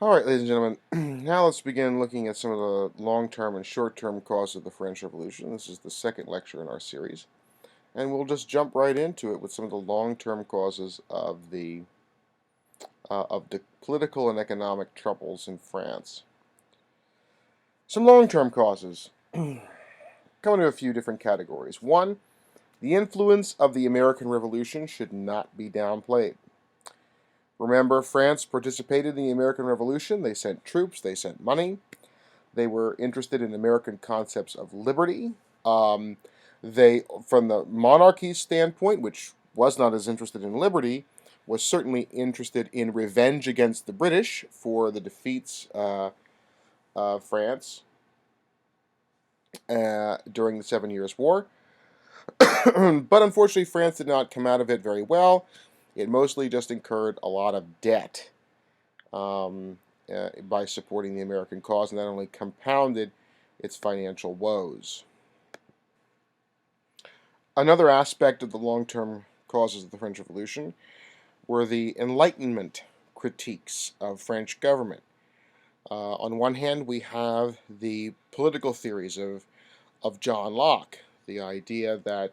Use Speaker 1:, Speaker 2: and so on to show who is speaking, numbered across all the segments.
Speaker 1: All right, ladies and gentlemen, now let's begin looking at some of the long-term and short-term causes of the French Revolution. This is the second lecture in our series, and we'll just jump right into it with some of the long-term causes of the political and economic troubles in France. Some long-term causes come into a few different categories. One, the influence of the American Revolution should not be downplayed. Remember, France participated in the American Revolution. They sent troops, they sent money. They were interested in American concepts of liberty. Um, from the monarchy's standpoint, which was not as interested in liberty, was certainly interested in revenge against the British for the defeats of France during the 7 Years' War. But unfortunately, France did not come out of it very well. It mostly just incurred a lot of debt by supporting the American cause, and that only compounded its financial woes. Another aspect of the long-term causes of the French Revolution were the Enlightenment critiques of French government. On one hand, we have the political theories of John Locke, the idea that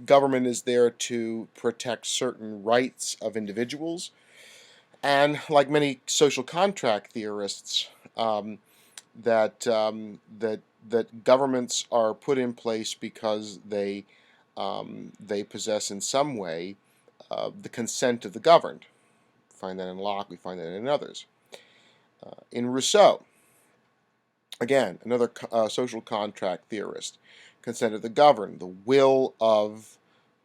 Speaker 1: government is there to protect certain rights of individuals, and like many social contract theorists, that governments are put in place because they possess in some way the consent of the governed. We find that in Locke. We find that in others. In Rousseau, again, another social contract theorist, consent of the governed, the will of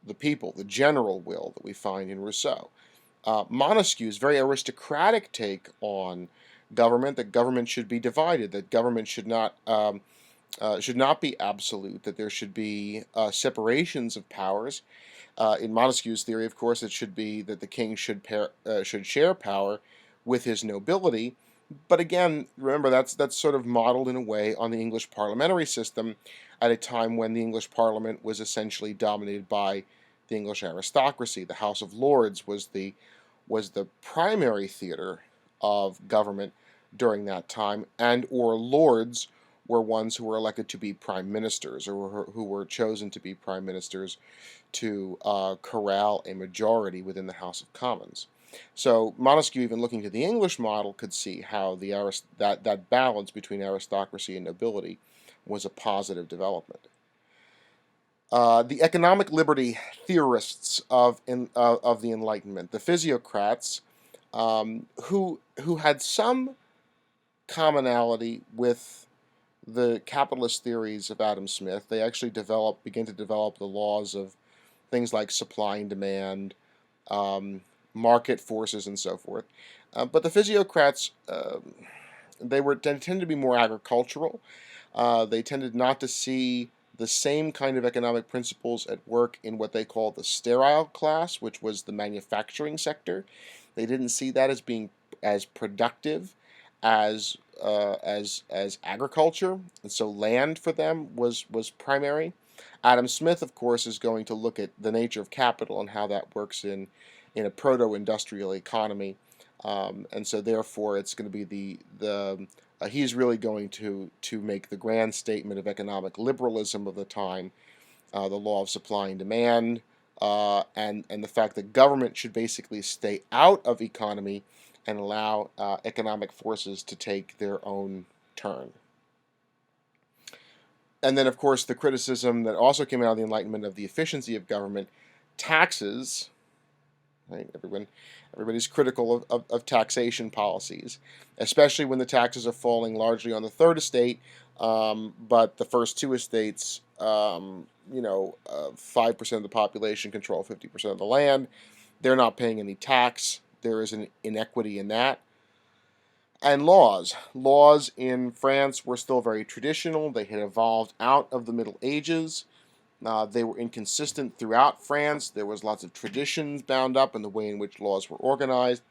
Speaker 1: the people, the general will that we find in Rousseau. Montesquieu's very aristocratic take on government, that government should be divided, that government should not be absolute, that there should be separations of powers. In Montesquieu's theory, of course, it should be that the king should share power with his nobility. But again, remember, that's sort of modeled in a way on the English parliamentary system at a time when the English Parliament was essentially dominated by the English aristocracy. The House of Lords was the primary theater of government during that time, and or lords were ones who were elected to be prime ministers, or who were chosen to be prime ministers to corral a majority within the House of Commons. So Montesquieu, even looking to the English model, could see how that balance between aristocracy and nobility was a positive development. The economic liberty theorists of the Enlightenment, the physiocrats, who had some commonality with the capitalist theories of Adam Smith. They actually begin to develop the laws of things like supply and demand, market forces, and so forth. But the physiocrats, they tended to be more agricultural. They tended not to see the same kind of economic principles at work in what they call the sterile class, which was the manufacturing sector. They didn't see that as being as productive as agriculture, and so land for them was primary. Adam Smith, of course, is going to look at the nature of capital and how that works in a proto-industrial economy, and so therefore it's going to be he's really going to make the grand statement of economic liberalism of the time, the law of supply and demand, and the fact that government should basically stay out of economy and allow economic forces to take their own turn. And then, of course, the criticism that also came out of the Enlightenment of the efficiency of government, taxes. Right? Everybody's critical of taxation policies, especially when the taxes are falling largely on the third estate, but the first two estates, 5% of the population control 50% of the land. They're not paying any tax. There is an inequity in that. And laws. Laws in France were still very traditional. They had evolved out of the Middle Ages. They were inconsistent throughout France. There was lots of traditions bound up in the way in which laws were organized.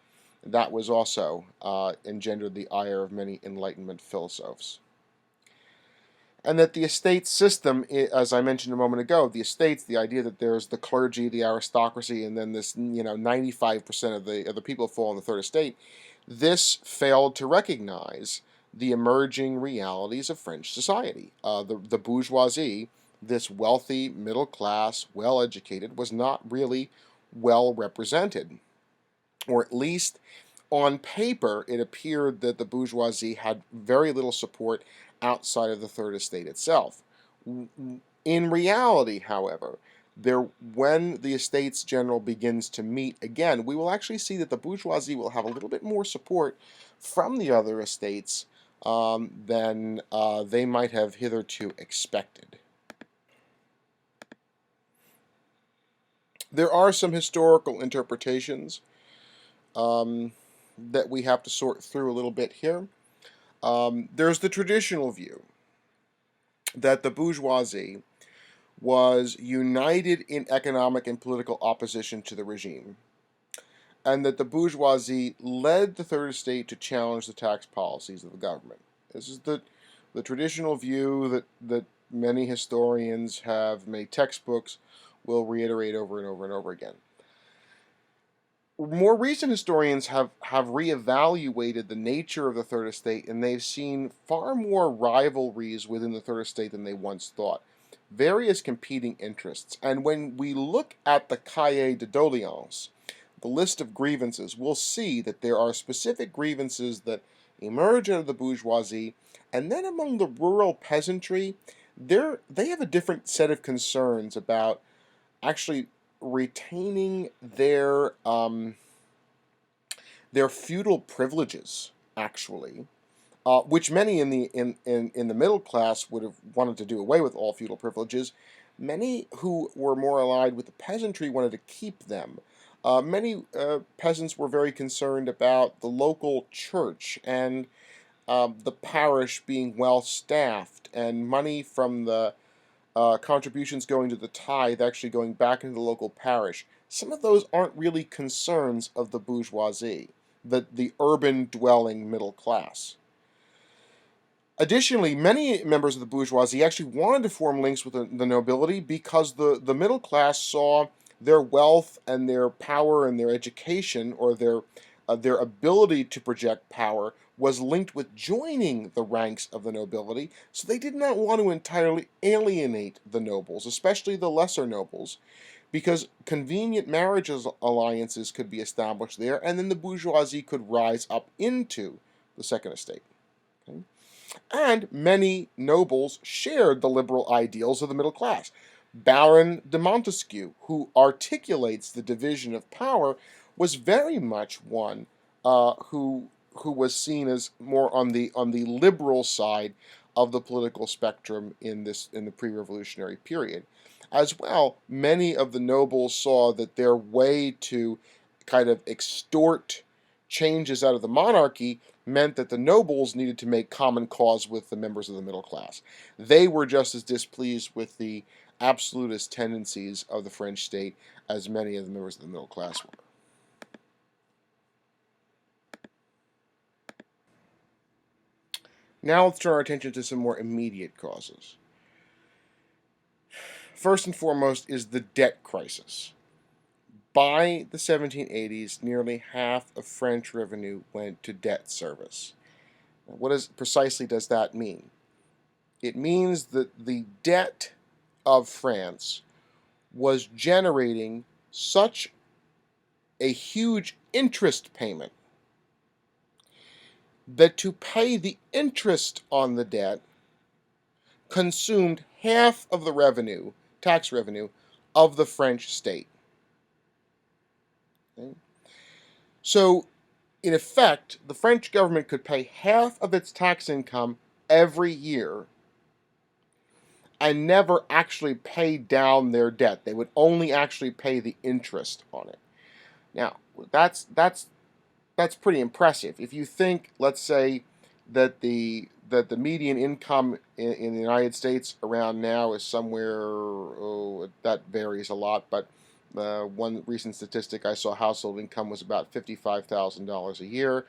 Speaker 1: That was also engendered the ire of many Enlightenment philosophers. And that the estate system, as I mentioned a moment ago, the estates, the idea that there's the clergy, the aristocracy, and then this 95% of the people fall in the third estate, this failed to recognize the emerging realities of French society. The bourgeoisie, this wealthy, middle class, well educated, was not really well represented, or at least on paper, it appeared that the bourgeoisie had very little support outside of the third estate itself. In reality, however, when the Estates General begins to meet again, we will actually see that the bourgeoisie will have a little bit more support from the other estates than they might have hitherto expected. There are some historical interpretations that we have to sort through a little bit here. There's the traditional view that the bourgeoisie was united in economic and political opposition to the regime, and that the bourgeoisie led the third estate to challenge the tax policies of the government. This is the traditional view that many historians have made textbooks will reiterate over and over and over again. More recent historians have reevaluated the nature of the third estate, and they've seen far more rivalries within the third estate than they once thought. Various competing interests. And when we look at the cahier de doléances, the list of grievances, we'll see that there are specific grievances that emerge out of the bourgeoisie, and then among the rural peasantry, they have a different set of concerns about actually retaining their feudal privileges, actually, which many in the middle class would have wanted to do away with all feudal privileges. Many who were more allied with the peasantry wanted to keep them. Many peasants were very concerned about the local church and the parish being well staffed, and money from the contributions going to the tithe actually going back into the local parish. Some of those aren't really concerns of the bourgeoisie, the urban dwelling middle class. Additionally, many members of the bourgeoisie actually wanted to form links with the nobility because the middle class saw their wealth and their power and their education, or their ability to project power, was linked with joining the ranks of the nobility, so they did not want to entirely alienate the nobles, especially the lesser nobles, because convenient marriage alliances could be established there, and then the bourgeoisie could rise up into the second estate. Okay? And many nobles shared the liberal ideals of the middle class. Baron de Montesquieu, who articulates the division of power, was very much one who was seen as more on the liberal side of the political spectrum in the pre-revolutionary period. As well, many of the nobles saw that their way to kind of extort changes out of the monarchy meant that the nobles needed to make common cause with the members of the middle class. They were just as displeased with the absolutist tendencies of the French state as many of the members of the middle class were. Now let's turn our attention to some more immediate causes. First and foremost is the debt crisis. By the 1780s, nearly half of French revenue went to debt service. Now, precisely does that mean? It means that the debt of France was generating such a huge interest payment that to pay the interest on the debt consumed half of the revenue, tax revenue, of the French state. Okay? So, in effect, the French government could pay half of its tax income every year and never actually pay down their debt. They would only actually pay the interest on it. Now, that's pretty impressive. If you think, let's say, that the median income in the United States around now is somewhere, that varies a lot, but one recent statistic I saw, household income was about $55,000 a year,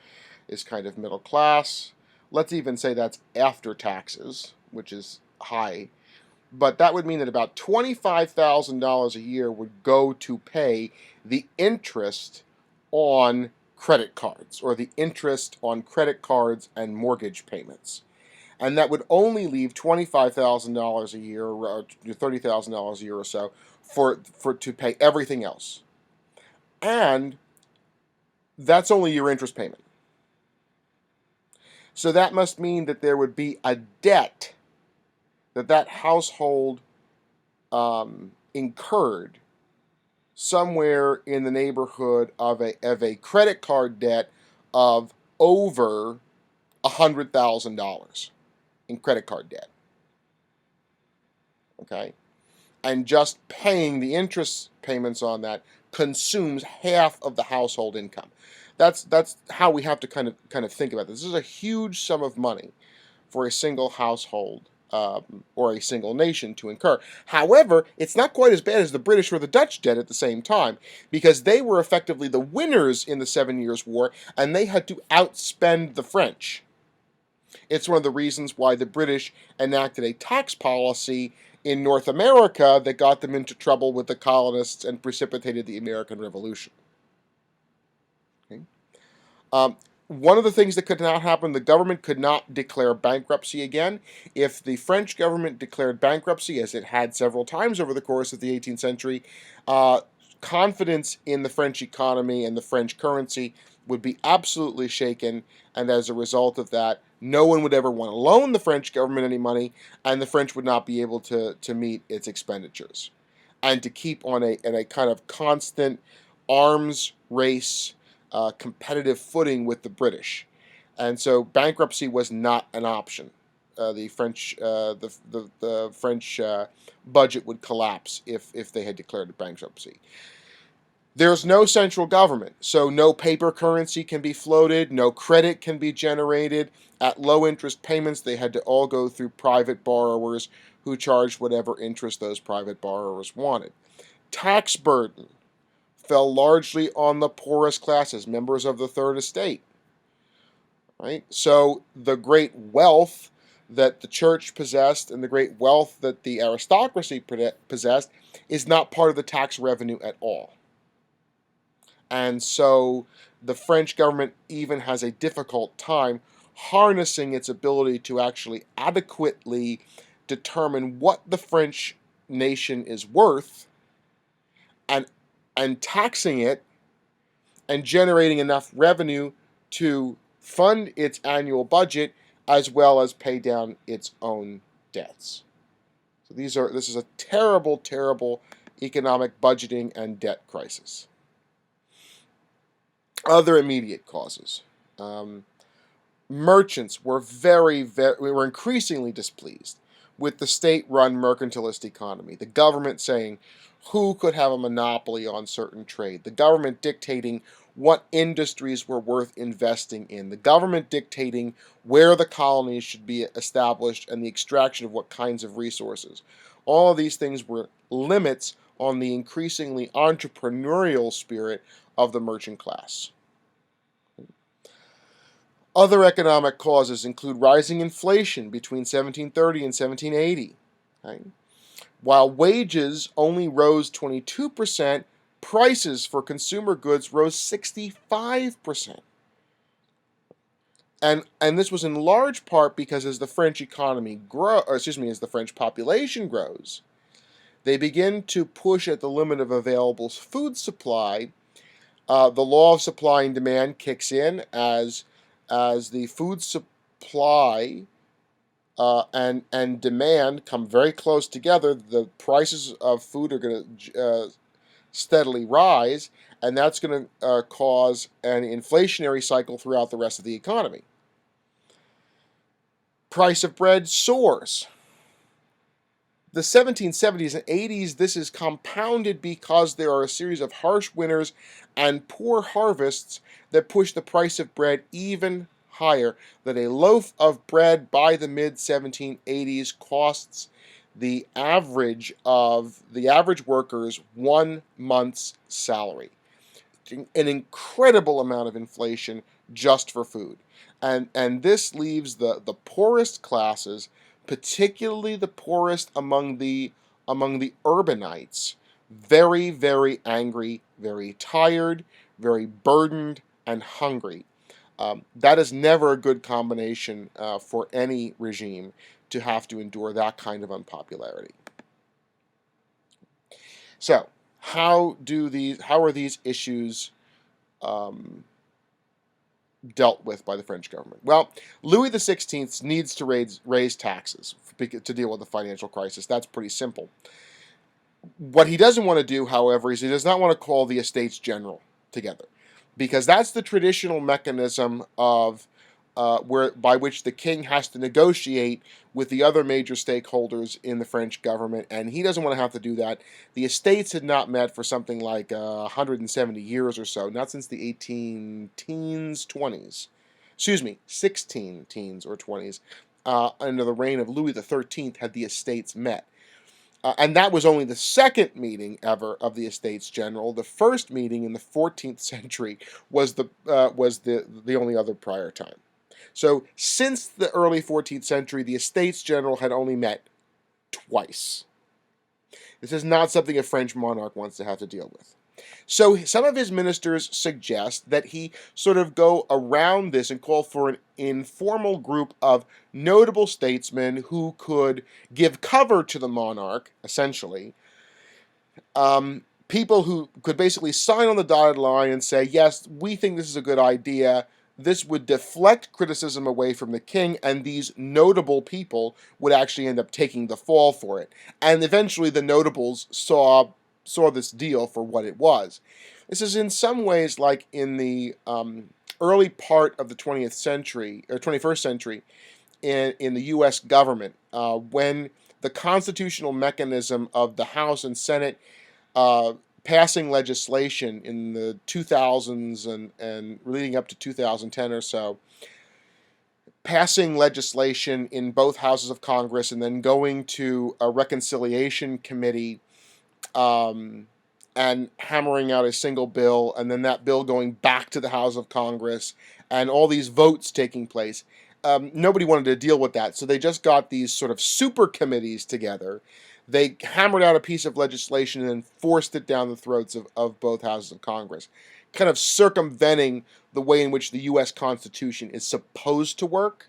Speaker 1: is kind of middle class. Let's even say that's after taxes, which is high, but that would mean that about $25,000 a year would go to pay the interest on credit cards, or the interest on credit cards and mortgage payments. And that would only leave $25,000 a year, or $30,000 a year or so, for to pay everything else. And that's only your interest payment. So that must mean that there would be a debt that household incurred somewhere in the neighborhood of a credit card debt of over $100,000 in credit card debt. Okay, and just paying the interest payments on that consumes half of the household income. That's how we have to kind of think about this. This is a huge sum of money for a single household, or a single nation to incur. However, it's not quite as bad as the British or the Dutch did at the same time, because they were effectively the winners in the 7 Years' War, and they had to outspend the French. It's one of the reasons why the British enacted a tax policy in North America that got them into trouble with the colonists and precipitated the American Revolution. Okay? One of the things that could not happen, the government could not declare bankruptcy again. If the French government declared bankruptcy, as it had several times over the course of the 18th century, confidence in the French economy and the French currency would be absolutely shaken, and as a result of that, no one would ever want to loan the French government any money, and the French would not be able to meet its expenditures, and to keep on a kind of constant arms race, competitive footing with the British. And so bankruptcy was not an option. The French budget would collapse if they had declared a bankruptcy. There's no central government, so no paper currency can be floated, no credit can be generated. At low interest payments, they had to all go through private borrowers who charged whatever interest those private borrowers wanted. Tax burden fell largely on the poorest classes, members of the Third Estate. Right? So the great wealth that the church possessed and the great wealth that the aristocracy possessed is not part of the tax revenue at all. And so the French government even has a difficult time harnessing its ability to actually adequately determine what the French nation is worth, and taxing it and generating enough revenue to fund its annual budget as well as pay down its own debts. So this is a terrible, terrible economic budgeting and debt crisis. Other immediate causes. Merchants were were increasingly displeased with the state-run mercantilist economy. The government saying who could have a monopoly on certain trade. The government dictating what industries were worth investing in. The government dictating where the colonies should be established and the extraction of what kinds of resources. All of these things were limits on the increasingly entrepreneurial spirit of the merchant class. Other economic causes include rising inflation between 1730 and 1780. Right? While wages only rose 22%, prices for consumer goods rose 65%. And this was in large part because as the French economy as the French population grows, they begin to push at the limit of available food supply. The law of supply and demand kicks in as the food supply and demand come very close together. The prices of food are going to steadily rise, and that's going to cause an inflationary cycle throughout the rest of the economy. Price of bread soars. The 1770s and 80s, this is compounded because there are a series of harsh winters and poor harvests that push the price of bread even higher. That a loaf of bread by the mid-1780s costs the average worker's 1 month's salary. An incredible amount of inflation just for food. And this leaves the poorest classes particularly the poorest among the urbanites, very, very angry, very tired, very burdened, and hungry. That is never a good combination for any regime to have to endure that kind of unpopularity. So, how are these issues um, dealt with by the French government? Well, Louis XVI needs to raise taxes to deal with the financial crisis. That's pretty simple. What he doesn't want to do, however, is he does not want to call the Estates General together, because that's the traditional mechanism of by which the king has to negotiate with the other major stakeholders in the French government, and he doesn't want to have to do that. The estates had not met for something like 170 years or so, not since the 18 teens, 20s. Excuse me, 16 teens or 20s. Under the reign of Louis XIII, had the estates met. And that was only the second meeting ever of the Estates General. The first meeting in the 14th century was the only other prior time. So since the early 14th century, the Estates General had only met twice. This is not something a French monarch wants to have to deal with. So some of his ministers suggest that he sort of go around this and call for an informal group of notable statesmen who could give cover to the monarch, essentially. People who could basically sign on the dotted line and say, yes, we think this is a good idea. This would deflect criticism away from the king, and these notable people would actually end up taking the fall for it. And eventually the notables saw this deal for what it was. This is in some ways like in the early part of the 20th century, or 21st century, in the U.S. government, when the constitutional mechanism of the House and Senate uh, passing legislation in the 2000s and leading up to 2010 or so, passing legislation in both houses of Congress and then going to a reconciliation committee um, and hammering out a single bill, and then that bill going back to the House of Congress, and all these votes taking place. Nobody wanted to deal with that, so they just got these sort of super committees together. They hammered out a piece of legislation and then forced it down the throats of both houses of Congress, kind of circumventing the way in which the U.S. Constitution is supposed to work.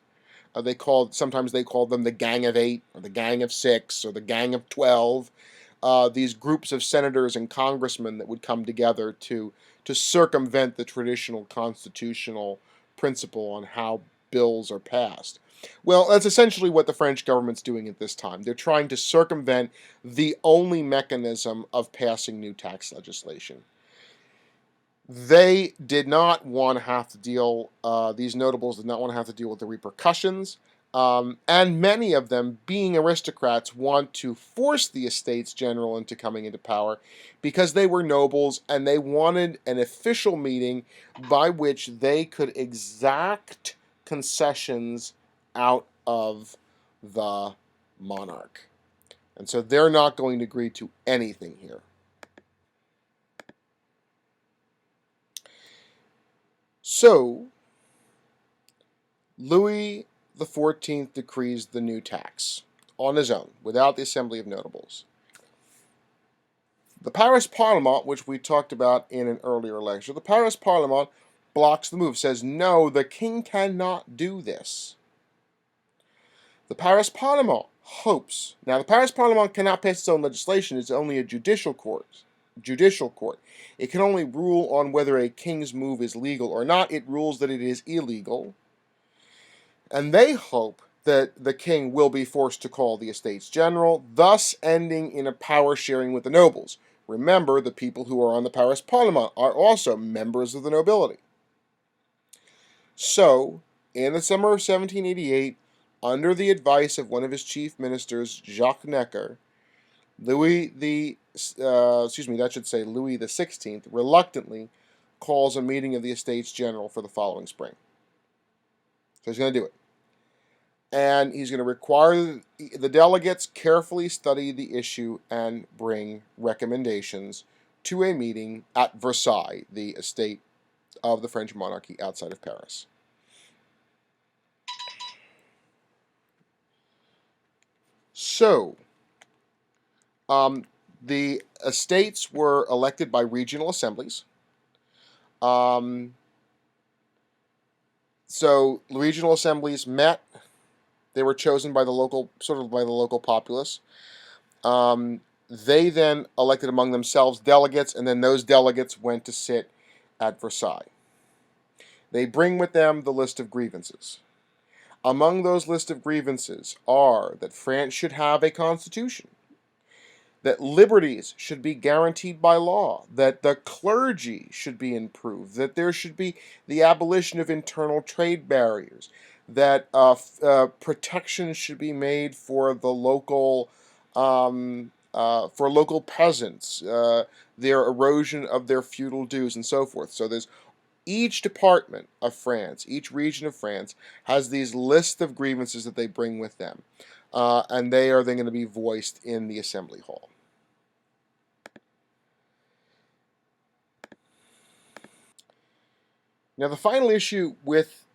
Speaker 1: Sometimes they called them the Gang of Eight, or the Gang of Six, or the Gang of 12. These groups of senators and congressmen that would come together to circumvent the traditional constitutional principle on how bills are passed. Well, that's essentially what the French government's doing at this time. They're trying to circumvent the only mechanism of passing new tax legislation. They did not want to have to deal, these notables did not want to have to deal with the repercussions. And many of them, being aristocrats, want to force the Estates General into coming into power because they were nobles and they wanted an official meeting by which they could exact concessions out of the monarch. And so they're not going to agree to anything here. So, Louis XIV decrees the new tax on his own, without the Assembly of Notables. The Paris Parliament, which we talked about in an earlier lecture, the Paris Parliament blocks the move, says, no, the king cannot do this. The Paris Parliament hopes. Now, the Paris Parliament cannot pass its own legislation. It's only a judicial court. It can only rule on whether a king's move is legal or not. It rules that it is illegal. And they hope that the king will be forced to call the Estates General, thus ending in a power sharing with the nobles. Remember, the people who are on the Paris Parliament are also members of the nobility. So, in the summer of 1788, under the advice of one of his chief ministers, Jacques Necker, Louis XVI reluctantly calls a meeting of the Estates General for the following spring. So he's going to do it. And he's going to require the delegates carefully study the issue and bring recommendations to a meeting at Versailles, the estate of the French monarchy outside of Paris. So, um, the estates were elected by regional assemblies. Um, so regional assemblies met. They were chosen by the local, sort of by the local populace. Um, they then elected among themselves delegates, and then those delegates went to sit at Versailles. They bring with them the list of grievances. Among those list of grievances are that France should have a constitution, that liberties should be guaranteed by law, that the clergy should be improved, that there should be the abolition of internal trade barriers, that protections should be made for local peasants, their erosion of their feudal dues, and so forth. So there's each department of France, each region of France has these lists of grievances that they bring with them, and they are then going to be voiced in the assembly hall. Now, the final issue with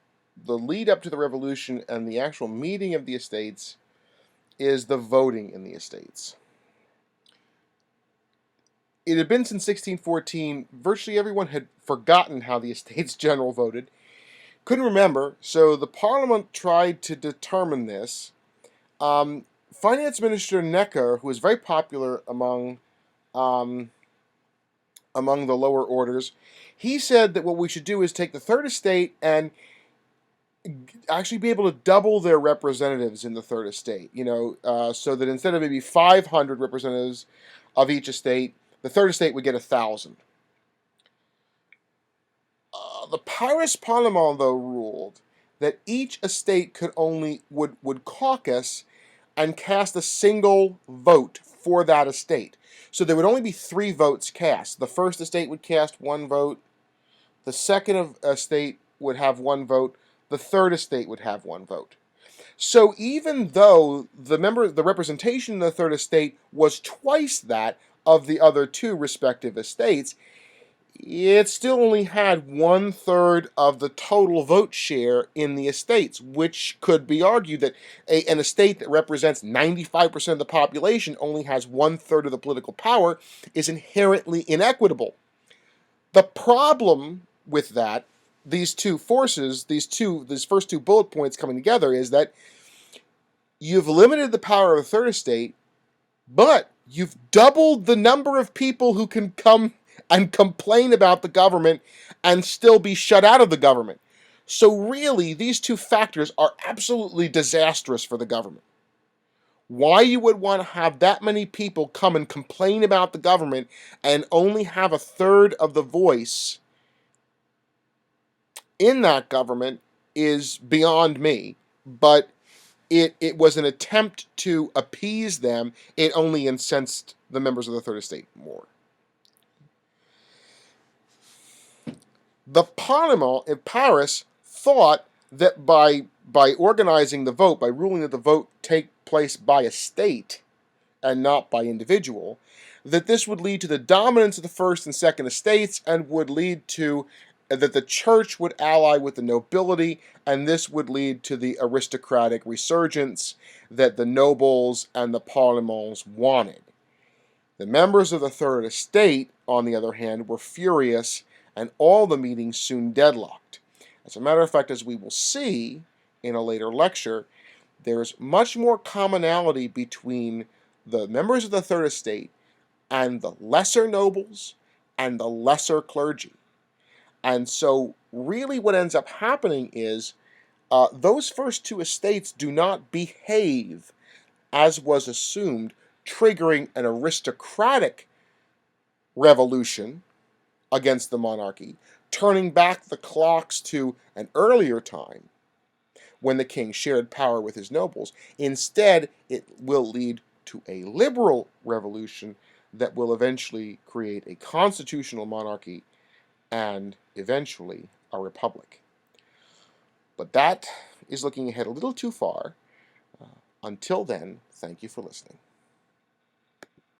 Speaker 1: the lead up to the revolution and the actual meeting of the estates is the voting in the estates. It had been since 1614, virtually everyone had forgotten how the Estates General voted, couldn't remember, so the Parliament tried to determine this. Finance Minister Necker, who was very popular um, among the lower orders, he said that what we should do is take the third estate and actually be able to double their representatives in the third estate. So that instead of maybe 500 representatives of each estate, the third estate would get 1,000. The Paris Parlement, though, ruled that each estate would caucus and cast a single vote for that estate. So there would only be 3 votes cast. The first estate would cast 1 vote. The second estate would have 1 vote. The third estate would have 1 vote. So even though the representation in the third estate was twice that of the other 2 respective estates, it still only had 1/3 of the total vote share in the estates, which could be argued that an estate that represents 95% of the population only has 1/3 of the political power is inherently inequitable. The problem with that, these two forces, these first 2 bullet points coming together, is that you've limited the power of the third estate, but you've doubled the number of people who can come and complain about the government and still be shut out of the government. So really, these 2 factors are absolutely disastrous for the government. Why you would want to have that many people come and complain about the government and only have 1/3 of the voice in that government is beyond me, but it was an attempt to appease them. It only incensed the members of the third estate more. The Parlement in Paris thought that by organizing the vote, by ruling that the vote take place by estate and not by individual, that this would lead to the dominance of the first and second estates and would lead to that the church would ally with the nobility, and this would lead to the aristocratic resurgence that the nobles and the parlements wanted. The members of the third estate, on the other hand, were furious, and all the meetings soon deadlocked. As a matter of fact, as we will see in a later lecture, there's much more commonality between the members of the third estate and the lesser nobles and the lesser clergy. And so really what ends up happening is those first 2 estates do not behave as was assumed, triggering an aristocratic revolution against the monarchy, turning back the clocks to an earlier time when the king shared power with his nobles. Instead, it will lead to a liberal revolution that will eventually create a constitutional monarchy and eventually a republic. But that is looking ahead a little too far. Until then, thank you for listening.